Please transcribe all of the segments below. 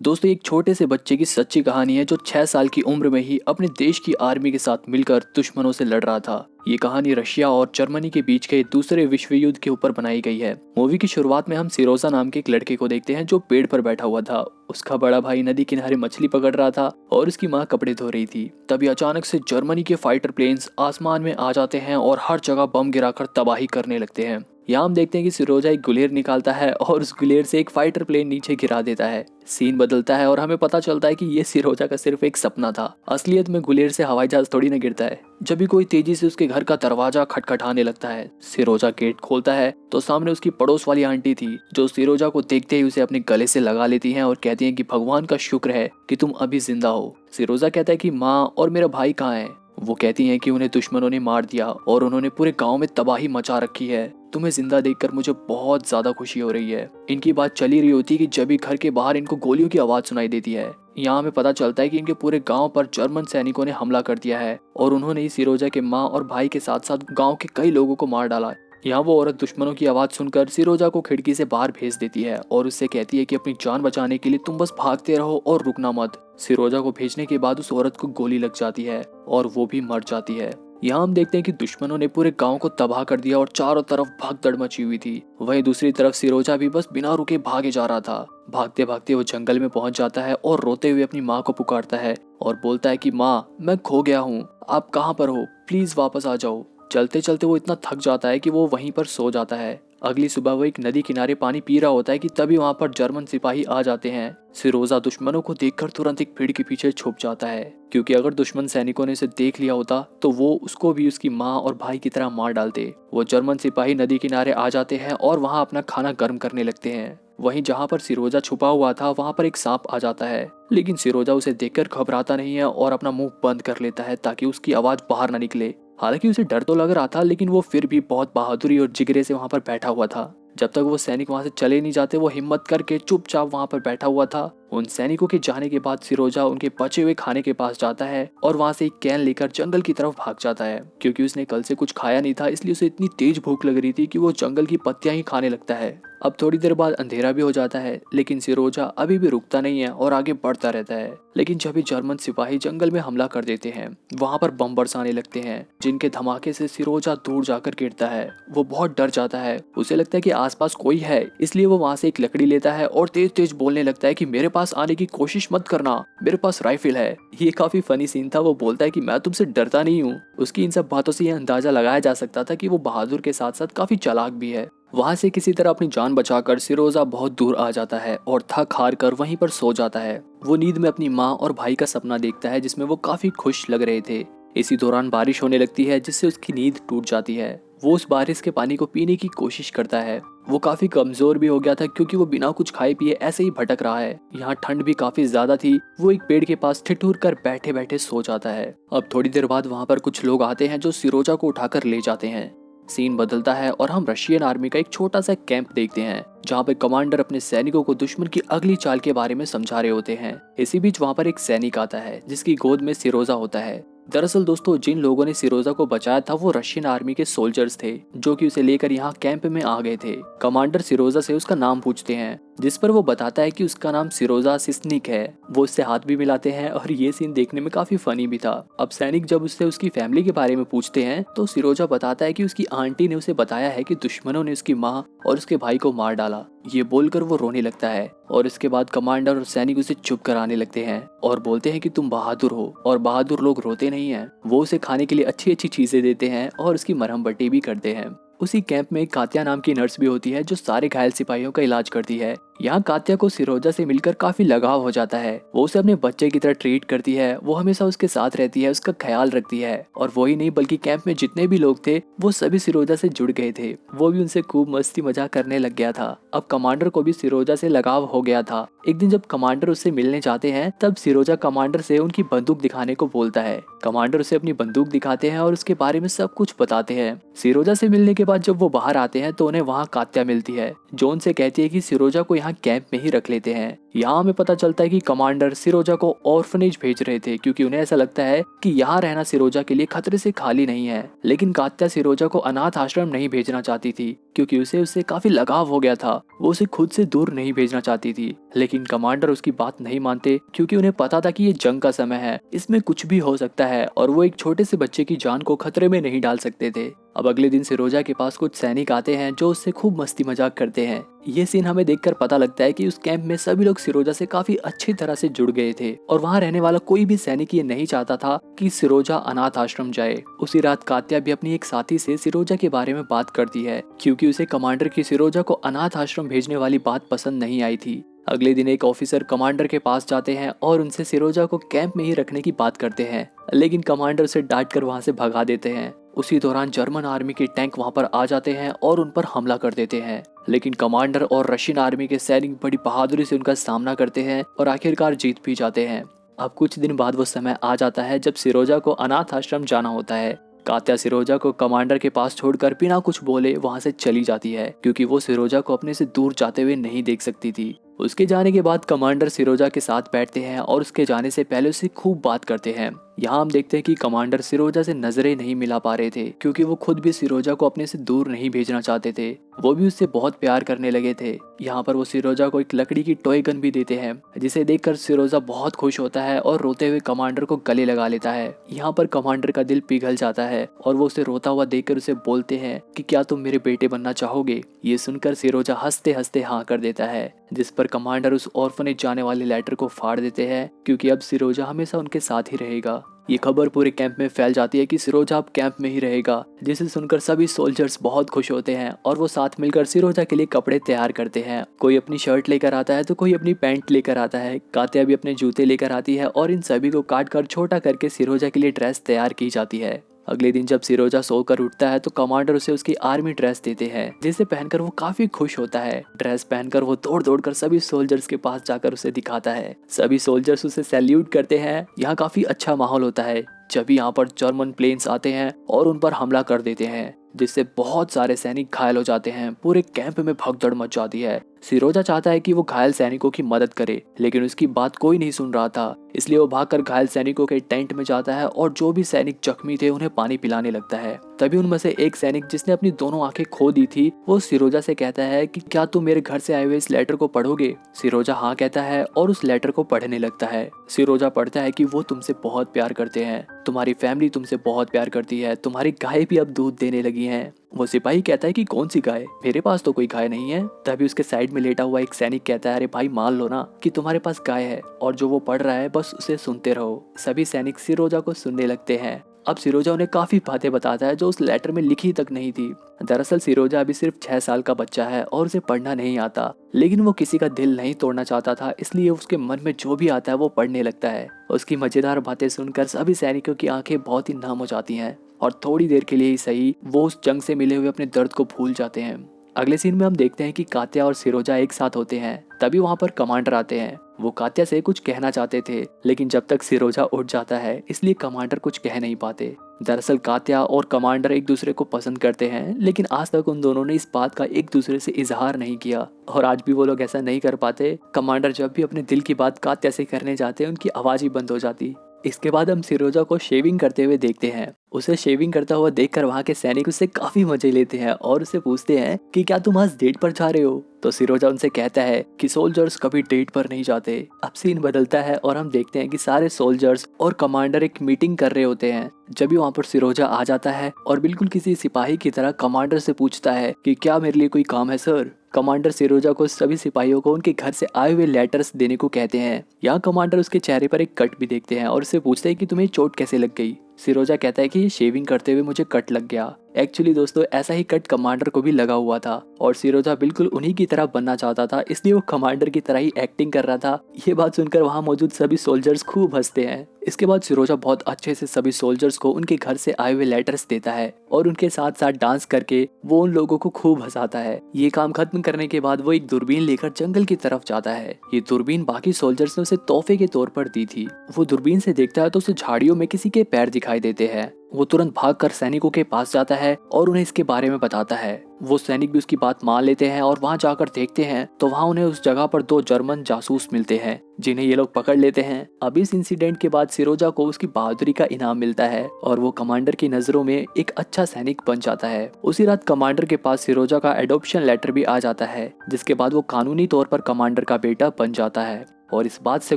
दोस्तों, एक छोटे से बच्चे की सच्ची कहानी है जो 6 साल की उम्र में ही अपने देश की आर्मी के साथ मिलकर दुश्मनों से लड़ रहा था। ये कहानी रशिया और जर्मनी के बीच के दूसरे विश्व युद्ध के ऊपर बनाई गई है। मूवी की शुरुआत में हम सिरोजा नाम के एक लड़के को देखते हैं जो पेड़ पर बैठा हुआ था। उसका बड़ा भाई नदी किनारे मछली पकड़ रहा था और उसकी माँ कपड़े धो रही थी। तभी अचानक से जर्मनी के फाइटर प्लेन्स आसमान में आ जाते हैं और हर जगह बम गिराकर तबाही करने लगते हैं। यहाँ हम देखते हैं कि सिरोजा एक गुलेर निकालता है और उस गुलेर से एक फाइटर प्लेन नीचे गिरा देता है। सीन बदलता है और हमें पता चलता है कि ये सिरोजा का सिर्फ एक सपना था। असलियत में गुलेर से हवाई जहाज थोड़ी न गिरता है। जब भी कोई तेजी से उसके घर का दरवाजा खटखटाने लगता है, सिरोजा गेट खोलता है तो सामने उसकी पड़ोस वाली आंटी थी जो सिरोजा को देखते ही उसे अपने गले से लगा लेती हैं और कहती हैं कि भगवान का शुक्र है कि तुम अभी जिंदा हो। सिरोजा कहता है कि माँ और मेरा भाई कहाँ है। वो कहती हैं कि उन्हें दुश्मनों ने मार दिया और उन्होंने पूरे गांव में तबाही मचा रखी है। तुम्हें जिंदा देखकर मुझे बहुत ज्यादा खुशी हो रही है। इनकी बात चली रही होती है कि जब भी घर के बाहर इनको गोलियों की आवाज सुनाई देती है। यहाँ हमें पता चलता है कि इनके पूरे गांव पर जर्मन सैनिकों ने हमला कर दिया है और उन्होंने ही सिरोजा के माँ और भाई के साथ साथ गाँव के कई लोगों को मार डाला। यहाँ वो औरत दुश्मनों की आवाज सुनकर सिरोजा को खिड़की से बाहर भेज देती है और उससे कहती है कि अपनी जान बचाने के लिए तुम बस भागते रहो और रुकना मत। सिरोजा को भेजने के बाद उस औरत को गोली लग जाती है और वो भी मर जाती है। यहाँ हम देखते हैं कि दुश्मनों ने पूरे गांव को तबाह कर दिया और चारों तरफ भगदड़ मची हुई थी। वहीं दूसरी तरफ सिरोजा भी बस बिना रुके भागे जा रहा था। भागते भागते वो जंगल में पहुंच जाता है और रोते हुए अपनी माँ को पुकारता है और बोलता है कि माँ, मैं खो गया हूँ, आप कहाँ पर हो, प्लीज वापस आ जाओ। चलते चलते वो इतना थक जाता है कि वो वहीं पर सो जाता है। अगली सुबह वो एक नदी किनारे पानी पी रहा होता है कि तभी वहां पर जर्मन सिपाही आ जाते हैं। सिरोजा दुश्मनों को देखकर तुरंत एक पेड़ के पीछे छुप जाता है, क्योंकि अगर दुश्मन सैनिकों ने इसे देख लिया होता तो वो उसको भी उसकी माँ और भाई की तरह मार डालते। वो जर्मन सिपाही नदी किनारे आ जाते हैं और वहां अपना खाना गर्म करने लगते हैं। वहीं जहां पर सिरोजा छुपा हुआ था वहां पर एक सांप आ जाता है, लेकिन सिरोजा उसे देखकर घबराता नहीं है और अपना मुंह बंद कर लेता है ताकि उसकी आवाज बाहर न निकले। हालांकि उसे डर तो लग रहा था, लेकिन वो फिर भी बहुत बहादुरी और जिगरे से वहां पर बैठा हुआ था। जब तक वो सैनिक वहां से चले नहीं जाते वो हिम्मत करके चुपचाप वहां पर बैठा हुआ था। उन सैनिकों के जाने के बाद सिरोजा उनके बचे हुए खाने के पास जाता है और वहां से एक कैन लेकर जंगल की तरफ भाग जाता है। क्योंकि उसने कल से कुछ खाया नहीं था, इसलिए उसे इतनी तेज भूख लग रही थी कि वो जंगल की पत्तियां ही खाने लगता है। अब थोड़ी देर बाद अंधेरा भी हो जाता है, लेकिन सिरोजा अभी भी रुकता नहीं है और आगे बढ़ता रहता है। लेकिन जब भी जर्मन सिपाही जंगल में हमला कर देते हैं, वहां पर बम बरसाने लगते हैं जिनके धमाके से सिरोजा दूर जाकर गिरता है। वो बहुत डर जाता है, उसे लगता है कि आसपास कोई है, इसलिए वो वहां से एक लकड़ी लेता है और तेज तेज बोलने लगता है कि मेरे पास आने की कोशिश मत करना, मेरे पास राइफल है। ये काफी फनी सीन था। वो बोलता है कि मैं तुमसे डरता नहीं हूँ। उसकी इन सब बातों से यह अंदाजा लगाया जा सकता था कि वो बहादुर के साथ साथ काफी चालाक भी है। वहां से किसी तरह अपनी जान बचाकर सिरोजा बहुत दूर आ जाता है और थक हार कर वहीं पर सो जाता है। वो नींद में अपनी माँ और भाई का सपना देखता है जिसमें वो काफी खुश लग रहे थे। इसी दौरान बारिश होने लगती है जिससे उसकी नींद टूट जाती है। वो उस बारिश के पानी को पीने की कोशिश करता है। वो काफी कमजोर भी हो गया था क्योंकि वो बिना कुछ खाए पिए ऐसे ही भटक रहा है। यहाँ ठंड भी काफी ज्यादा थी। वो एक पेड़ के पास ठिठुर कर बैठे बैठे सो जाता है। अब थोड़ी देर बाद वहां पर कुछ लोग आते हैं जो सिरोजा को उठाकर ले जाते हैं। सीन बदलता है और हम रशियन आर्मी का एक छोटा सा कैंप देखते हैं जहाँ पे कमांडर अपने सैनिकों को दुश्मन की अगली चाल के बारे में समझा रहे होते हैं। इसी बीच वहाँ पर एक सैनिक आता है जिसकी गोद में सिरोजा होता है। दरअसल दोस्तों, जिन लोगों ने सिरोजा को बचाया था वो रशियन आर्मी के सोल्जर्स थे जो कि उसे लेकर यहाँ कैंप में आ गए थे। कमांडर सिरोजा से उसका नाम पूछते हैं, जिस पर वो बताता है कि उसका नाम सिरोजा सिस्निक है। वो उससे हाथ भी मिलाते हैं और ये सीन देखने में काफी फनी भी था। अब सैनिक जब उससे उसकी फैमिली के बारे में पूछते हैं तो सिरोजा बताता है कि उसकी आंटी ने उसे बताया है कि दुश्मनों ने उसकी माँ और उसके भाई को मार डाला। ये बोलकर वो रोने लगता है और इसके बाद कमांडर और सैनिक उसे चुप कराने लगते हैं और बोलते हैं कि तुम बहादुर हो और बहादुर लोग रोते नहीं हैं। वो उसे खाने के लिए अच्छी अच्छी चीजें देते हैं और उसकी मरहम पट्टी भी करते हैं। उसी कैंप में कात्या नाम की नर्स भी होती है जो सारे घायल सिपाहियों का इलाज करती है। यहाँ कात्या को सिरोजा से मिलकर काफी लगाव हो जाता है। वो उसे अपने बच्चे की तरह ट्रीट करती है। वो हमेशा उसके साथ रहती है, उसका ख्याल रखती है। और वही नहीं बल्कि कैंप में जितने भी लोग थे वो सभी सिरोजा से जुड़ गए थे। वो भी उनसे खूब मस्ती मजाक करने लग गया था। अब कमांडर को भी सिरोजा से लगाव हो गया था। एक दिन जब कमांडर उससे मिलने जाते हैं तब सिरोजा कमांडर से उनकी बंदूक दिखाने को बोलता है। कमांडर उसे अपनी बंदूक दिखाते हैं और उसके बारे में सब कुछ बताते हैं। सिरोजा से मिलने के बाद जब वो बाहर आते हैं तो उन्हें वहाँ कात्या मिलती है जो उनसे कहती है कि सिरोजा को यहाँ यहाँ कैंप में ही रख लेते हैं। यहाँ हमें पता चलता है कि कमांडर सिरोजा को ऑर्फनेज भेज रहे थे क्योंकि उन्हें ऐसा लगता है कि यहाँ रहना सिरोजा के लिए खतरे से खाली नहीं है। लेकिन कात्या सिरोजा को अनाथ आश्रम नहीं भेजना चाहती थी क्योंकि उसे उससे काफी लगाव हो गया था। वो उसे खुद से दूर नहीं भेजना चाहती थी, लेकिन कमांडर उसकी बात नहीं मानते क्योंकि उन्हें पता था कि ये जंग का समय है, इसमें कुछ भी हो सकता है और वो एक छोटे से बच्चे की जान को खतरे में नहीं डाल सकते थे। अब अगले दिन सिरोजा के पास कुछ सैनिक आते हैं जो उससे खूब मस्ती मजाक करते हैं। ये सीन हमें देखकर पता लगता है कि उस कैंप में सभी लोग सिरोजा से काफी अच्छी तरह से जुड़ गए थे और वहाँ रहने वाला कोई भी सैनिक ये नहीं चाहता था कि सिरोजा अनाथ आश्रम जाए। उसी रात कात्या भी अपनी एक साथी से सिरोजा के बारे में बात करती है क्योंकि उसे कमांडर की सिरोजा को अनाथ आश्रम भेजने वाली बात पसंद नहीं आई थी। अगले दिन एक ऑफिसर कमांडर के पास जाते हैं और उनसे सिरोजा को कैंप में ही रखने की बात करते हैं, लेकिन कमांडर उसे डांट कर वहां से भगा देते हैं। उसी दौरान जर्मन आर्मी के टैंक वहां पर आ जाते हैं और उन पर हमला कर देते हैं, लेकिन कमांडर और रशियन आर्मी के सैनिक बड़ी बहादुरी से उनका सामना करते हैं और आखिरकार जीत भी जाते हैं। अब कुछ दिन बाद वो समय आ जाता है जब सिरोजा को अनाथ आश्रम जाना होता है। कात्या सिरोजा को कमांडर के पास छोड़कर बिना कुछ बोले वहां से चली जाती है क्योंकि वो सिरोजा को अपने से दूर जाते हुए नहीं देख सकती थी। उसके जाने के बाद कमांडर सिरोजा के साथ बैठते हैं और उसके जाने से पहले उससे खूब बात करते हैं। यहाँ हम देखते हैं कि कमांडर सिरोजा से नजरें नहीं मिला पा रहे थे क्योंकि वो खुद भी सिरोजा को अपने से दूर नहीं भेजना चाहते थे। वो भी उससे बहुत प्यार करने लगे थे। यहाँ पर वो सिरोजा को एक लकड़ी की टॉय गन भी देते हैं जिसे देखकर सिरोजा बहुत खुश होता है और रोते हुए कमांडर को गले लगा लेता है। यहाँ पर कमांडर का दिल पिघल जाता है और वो उसे रोता हुआ देखकर उसे बोलते हैं कि क्या तुम मेरे बेटे बनना चाहोगे। ये सुनकर सिरोजा हंसते हंसते हाँ कर देता है, जिस पर कमांडर उस ऑर्फनेज जाने वाले लेटर को फाड़ देते हैं क्योंकि अब सिरोजा हमेशा उनके साथ ही रहेगा। ये खबर पूरे कैंप में फैल जाती है कि सिरोजा अब कैंप में ही रहेगा, जिसे सुनकर सभी सोल्जर्स बहुत खुश होते हैं और वो साथ मिलकर सिरोजा के लिए कपड़े तैयार करते हैं। कोई अपनी शर्ट लेकर आता है तो कोई अपनी पैंट लेकर आता है। कात्या भी अपने जूते लेकर आती है और इन सभी को काट कर छोटा करके सिरोजा के लिए ड्रेस तैयार की जाती है। अगले दिन जब सिरोजा सोकर उठता है तो कमांडर उसे उसकी आर्मी ड्रेस देते हैं जिसे पहनकर वो काफी खुश होता है। ड्रेस पहनकर वो दौड़ दौड़ कर सभी सोल्जर्स के पास जाकर उसे दिखाता है। सभी सोल्जर्स उसे सैल्यूट करते हैं। यहाँ काफी अच्छा माहौल होता है जब यहाँ पर जर्मन प्लेन्स आते हैं और उन पर हमला कर देते हैं, जिससे बहुत सारे सैनिक घायल हो जाते हैं। पूरे कैंप में भगदड़ मच जाती है। सिरोजा चाहता है कि वो घायल सैनिकों की मदद करे, लेकिन उसकी बात कोई नहीं सुन रहा था, इसलिए वो भागकर घायल सैनिकों के टेंट में जाता है और जो भी सैनिक जख्मी थे उन्हें पानी पिलाने लगता है। तभी उनमें से एक सैनिक जिसने अपनी दोनों आंखें खो दी थी वो सिरोजा से कहता है कि क्या तुम मेरे घर से आए हुए इस लेटर को पढ़ोगे। सिरोजा हाँ कहता है और उस लेटर को पढ़ने लगता है। सिरोजा पढ़ता है कि वो तुमसे बहुत प्यार करते हैं, तुम्हारी फैमिली तुमसे बहुत प्यार करती है, तुम्हारी गाय भी अब दूध देने लगी हैं। वो सिपाही कहता है कि कौन सी गाय, मेरे पास तो कोई गाय नहीं है। तभी उसके साइड में लेटा हुआ एक सैनिक कहता है, अरे भाई मान लो ना कि तुम्हारे पास गाय है और जो वो पढ़ रहा है बस उसे सुनते रहो। सभी सैनिक सिरोजा को सुनने लगते हैं। अब सिरोजा उन्हें काफी बातें बताता है जो उस लेटर में लिखी तक नहीं थी। दरअसल सिरोजा अभी सिर्फ 6 साल का बच्चा है और उसे पढ़ना नहीं आता, लेकिन वो किसी का दिल नहीं तोड़ना चाहता था, इसलिए उसके मन में जो भी आता है वो पढ़ने लगता है। उसकी मजेदार बातें सुनकर सभी सैनिकों की आंखें बहुत ही नम हो जाती हैं और थोड़ी देर के लिए ही सही वो उस जंग से मिले हुए अपने दर्द को भूल जाते हैं। अगले सीन में हम देखते हैं कि कात्या और सिरोजा एक साथ होते हैं। तभी वहाँ पर कमांडर आते हैं। वो कात्या से कुछ कहना चाहते थे, लेकिन जब तक सिरोजा उठ जाता है इसलिए कमांडर कुछ कह नहीं पाते। दरअसल कात्या और कमांडर एक दूसरे को पसंद करते हैं, लेकिन आज तक उन दोनों ने इस बात का एक दूसरे से इजहार नहीं किया और आज भी वो लोग ऐसा नहीं कर पाते। कमांडर जब भी अपने दिल की बात कात्या से करने जाते हैं उनकी आवाज ही बंद हो जाती। इसके बाद हम सिरोजा को शेविंग करते हुए देखते हैं। उसे शेविंग करता हुआ देखकर वहाँ के सैनिक उससे काफी मजे लेते हैं और उसे पूछते हैं कि क्या तुम आज डेट पर जा रहे हो। तो सिरोजा उनसे कहता है कि सोल्जर्स कभी डेट पर नहीं जाते। अब सीन बदलता है और हम देखते हैं कि सारे सोल्जर्स और कमांडर एक मीटिंग कर रहे होते हैं। जब भी वहाँ पर सिरोजा आ जाता है और बिल्कुल किसी सिपाही की तरह कमांडर से पूछता है कि क्या मेरे लिए कोई काम है सर। कमांडर सिरोजा को सभी सिपाहियों को उनके घर से आए हुए लेटर्स देने को कहते हैं। यहाँ कमांडर उसके चेहरे पर एक कट भी देखते हैं और उससे पूछते हैं कि तुम्हें चोट कैसे लग गई। सिरोजा कहता है कि ये शेविंग करते हुए मुझे कट लग गया। एक्चुअली दोस्तों ऐसा ही कट कमांडर को भी लगा हुआ था और सिरोजा बिल्कुल उन्हीं की तरह बनना चाहता था, इसलिए वो कमांडर की तरह ही एक्टिंग कर रहा था। ये बात सुनकर वहाँ मौजूद सभी सोल्जर्स खूब हंसते हैं। इसके बाद सिरोजा बहुत अच्छे से सभी सोल्जर्स को उनके घर से आए हुए लेटर्स देता है और उनके साथ साथ डांस करके वो उन लोगों को खूब हंसाता है। ये काम खत्म करने के बाद वो एक दूरबीन लेकर जंगल की तरफ जाता है। ये दूरबीन बाकी सोल्जर्स ने उसे तोहफे के तौर पर दी थी। वो दूरबीन से देखता है तो उसे झाड़ियों में किसी के पैर दिखाई देते हैं। वो तुरंत भागकर सैनिकों के पास जाता है और उन्हें इसके बारे में बताता है। वो सैनिक भी उसकी बात मान लेते हैं और वहां जाकर देखते हैं तो वहां उन्हें उस जगह पर 2 जर्मन जासूस मिलते हैं जिन्हें ये लोग पकड़ लेते हैं। अब इस इंसिडेंट के बाद सिरोजा को उसकी बहादुरी का इनाम मिलता है और वो कमांडर की नजरों में एक अच्छा सैनिक बन जाता है। उसी रात कमांडर के पास सिरोजा का एडॉप्शन लेटर भी आ जाता है, जिसके बाद वो कानूनी तौर पर कमांडर का बेटा बन जाता है। और इस बात से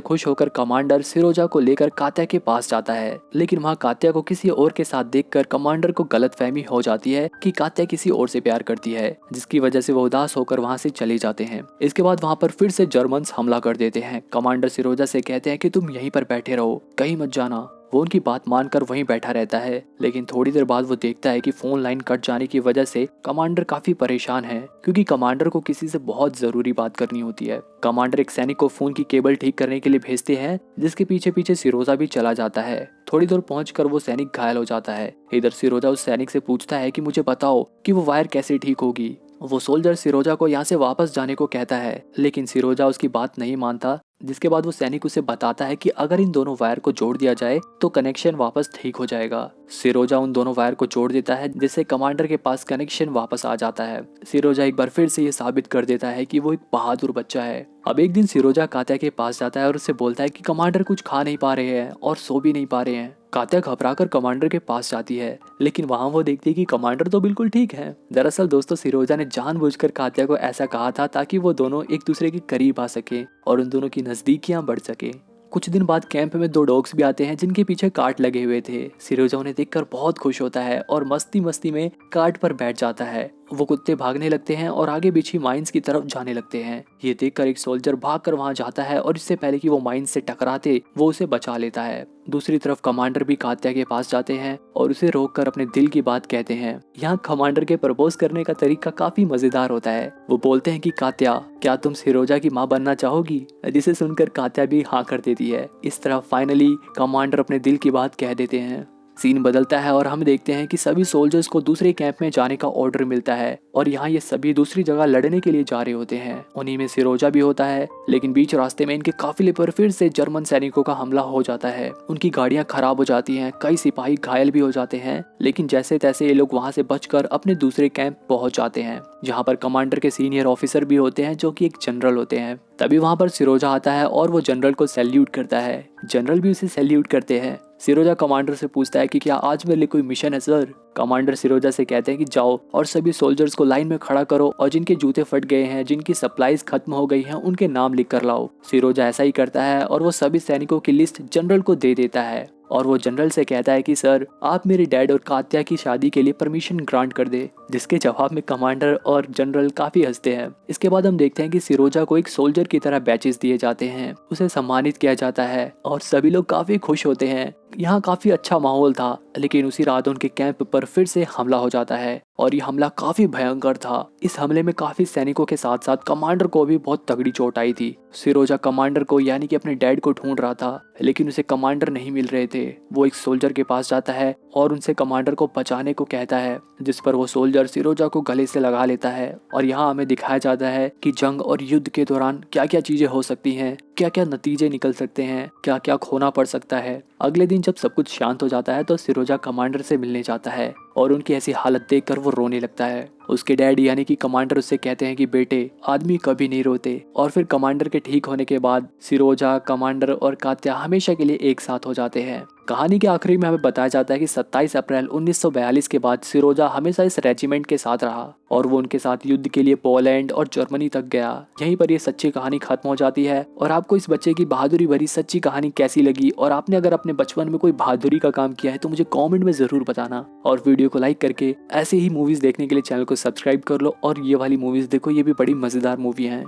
खुश होकर कमांडर सिरोजा को लेकर कात्या के पास जाता है, लेकिन वहाँ कात्या को किसी और के साथ देखकर कमांडर को गलतफहमी हो जाती है कि कात्या किसी और से प्यार करती है, जिसकी वजह से वो उदास होकर वहाँ से चले जाते हैं। इसके बाद वहाँ पर फिर से जर्मन्स हमला कर देते हैं। कमांडर सिरोजा से कहते हैं कि तुम यहीं पर बैठे रहो, कहीं मत जाना। वो उनकी बात मानकर वहीं बैठा रहता है, लेकिन थोड़ी देर बाद वो देखता है कि फोन लाइन कट जाने की वजह से कमांडर काफी परेशान है, क्योंकि कमांडर को किसी से बहुत जरूरी बात करनी होती है। कमांडर एक सैनिक को फोन की केबल ठीक करने के लिए भेजते हैं, जिसके पीछे पीछे सिरोजा भी चला जाता है। थोड़ी दूर पहुंचकर वो सैनिक घायल हो जाता है। इधर सिरोजा उस सैनिक से पूछता है कि मुझे बताओ कि वो वायर कैसे ठीक होगी। वो सोल्जर सिरोजा को यहाँ से वापस जाने को कहता है, लेकिन सिरोजा उसकी बात नहीं मानता, जिसके बाद वो सैनिक उसे बताता है कि अगर इन दोनों वायर को जोड़ दिया जाए तो कनेक्शन वापस ठीक हो जाएगा। सिरोजा उन दोनों वायर को जोड़ देता है, जिससे कमांडर के पास कनेक्शन वापस आ जाता है। सिरोजा एक बार फिर से ये साबित कर देता है कि वो एक बहादुर बच्चा है। अब एक दिन सिरोजा कात्या के पास जाता है और उससे बोलता है कि कमांडर कुछ खा नहीं पा रहे हैं और सो भी नहीं पा रहे हैं। कात्या घबराकर कमांडर के पास जाती है, लेकिन वहां वो देखती है कि कमांडर तो बिल्कुल ठीक है। दरअसल दोस्तों, सिरोजा ने जानबूझकर कात्या को ऐसा कहा था ताकि वो दोनों एक दूसरे के करीब आ सके और उन दोनों की नजदीकियां बढ़ सके। कुछ दिन बाद कैंप में 2 डॉग्स भी आते हैं जिनके पीछे काट लगे हुए थे। सिरोजा उन्हें देखकर बहुत खुश होता है और मस्ती मस्ती में काट पर बैठ जाता है। वो कुत्ते भागने लगते हैं और आगे बिछी माइंस की तरफ जाने लगते हैं। ये देखकर एक सोल्जर भागकर वहां जाता है और इससे पहले कि वो माइंस से टकराते वो उसे बचा लेता है। दूसरी तरफ कमांडर भी कात्या के पास जाते हैं और उसे रोककर अपने दिल की बात कहते हैं। यहाँ कमांडर के प्रपोज करने का तरीका काफी मजेदार होता है। वो बोलते हैं कि कात्या, क्या तुम सिरोजा की माँ बनना चाहोगी? जिसे सुनकर कात्या भी हाँ कर देती है। इस तरह फाइनली कमांडर अपने दिल की बात कह देते हैं। सीन बदलता है और हम देखते हैं कि सभी सोल्जर्स को दूसरे कैंप में जाने का ऑर्डर मिलता है और यहाँ ये सभी दूसरी जगह लड़ने के लिए जा रहे होते हैं। उन्हीं में सिरोजा भी होता है, लेकिन बीच रास्ते में इनके काफिले पर फिर से जर्मन सैनिकों का हमला हो जाता है। उनकी गाड़ियां खराब हो जाती हैं, कई सिपाही घायल भी हो जाते हैं, लेकिन जैसे तैसे ये लोग वहां से बचकर अपने दूसरे कैंप पहुंच जाते हैं, जहाँ पर कमांडर के सीनियर ऑफिसर भी होते हैं जो कि एक जनरल होते हैं। तभी वहां पर सिरोजा आता है और वो जनरल को सैल्यूट करता है। जनरल भी उसे सैल्यूट करते हैं। सिरोजा कमांडर से पूछता है कि क्या आज मेरे लिए कोई मिशन है सर? कमांडर सिरोजा से कहते हैं कि जाओ और सभी सोल्जर्स को लाइन में खड़ा करो और जिनके जूते फट गए हैं, जिनकी सप्लाईज खत्म हो गई हैं, उनके नाम लिख कर लाओ। सिरोजा ऐसा ही करता है और वो सभी सैनिकों की लिस्ट जनरल को दे देता है और वो जनरल से कहता है कि सर, आप मेरे डैड और कात्या की शादी के लिए परमिशन ग्रांट कर दे, जिसके जवाब में कमांडर और जनरल काफी हंसते हैं। इसके बाद हम देखते हैं कि सिरोजा को एक सोल्जर की तरह बैचेस दिए जाते हैं, उसे सम्मानित किया जाता है और सभी लोग काफी खुश होते हैं। यहाँ काफी अच्छा माहौल था, लेकिन उसी रात उनके कैंप पर फिर से हमला हो जाता है और ये हमला काफी भयंकर था। इस हमले में काफी सैनिकों के साथ साथ कमांडर को भी बहुत तगड़ी चोट आई थी। सिरोजा कमांडर को यानी कि अपने डैड को ढूंढ रहा था, लेकिन उसे कमांडर नहीं मिल रहे थे। वो एक सोल्जर के पास जाता है और उनसे कमांडर को बचाने को कहता है, जिस पर वो सोल्जर सिरोजा को गले से लगा लेता है। और यहाँ हमें दिखाया जाता है कि जंग और युद्ध के दौरान क्या क्या चीजें हो सकती हैं, क्या क्या नतीजे निकल सकते हैं, क्या क्या खोना पड़ सकता है। अगले दिन जब सब कुछ शांत हो जाता है तो सिरोजा कमांडर से मिलने जाता है और उनकी ऐसी हालत देखकर वो रोने लगता है। उसके डैड यानी कि कमांडर उससे कहते हैं कि बेटे, आदमी कभी नहीं रोते। और फिर कमांडर के ठीक होने के बाद सिरोजा, कमांडर और कात्या हमेशा के लिए एक साथ हो जाते हैं। कहानी के आखिरी में हमें बताया जाता है कि 27 अप्रैल 1942 के बाद सिरोजा हमेशा इस रेजिमेंट के साथ रहा और वो उनके साथ युद्ध के लिए पोलैंड और जर्मनी तक गया। यहीं पर ये सच्ची कहानी खत्म हो जाती है। और आपको इस बच्चे की बहादुरी भरी सच्ची कहानी कैसी लगी और आपने अगर अपने बचपन में कोई बहादुरी का काम किया है तो मुझे कमेंट में जरूर बताना। और वीडियो को लाइक करके ऐसे ही मूवीज देखने के लिए चैनल को सब्सक्राइब कर लो और ये वाली मूवीज देखो, ये भी बड़ी मजेदार मूवी है।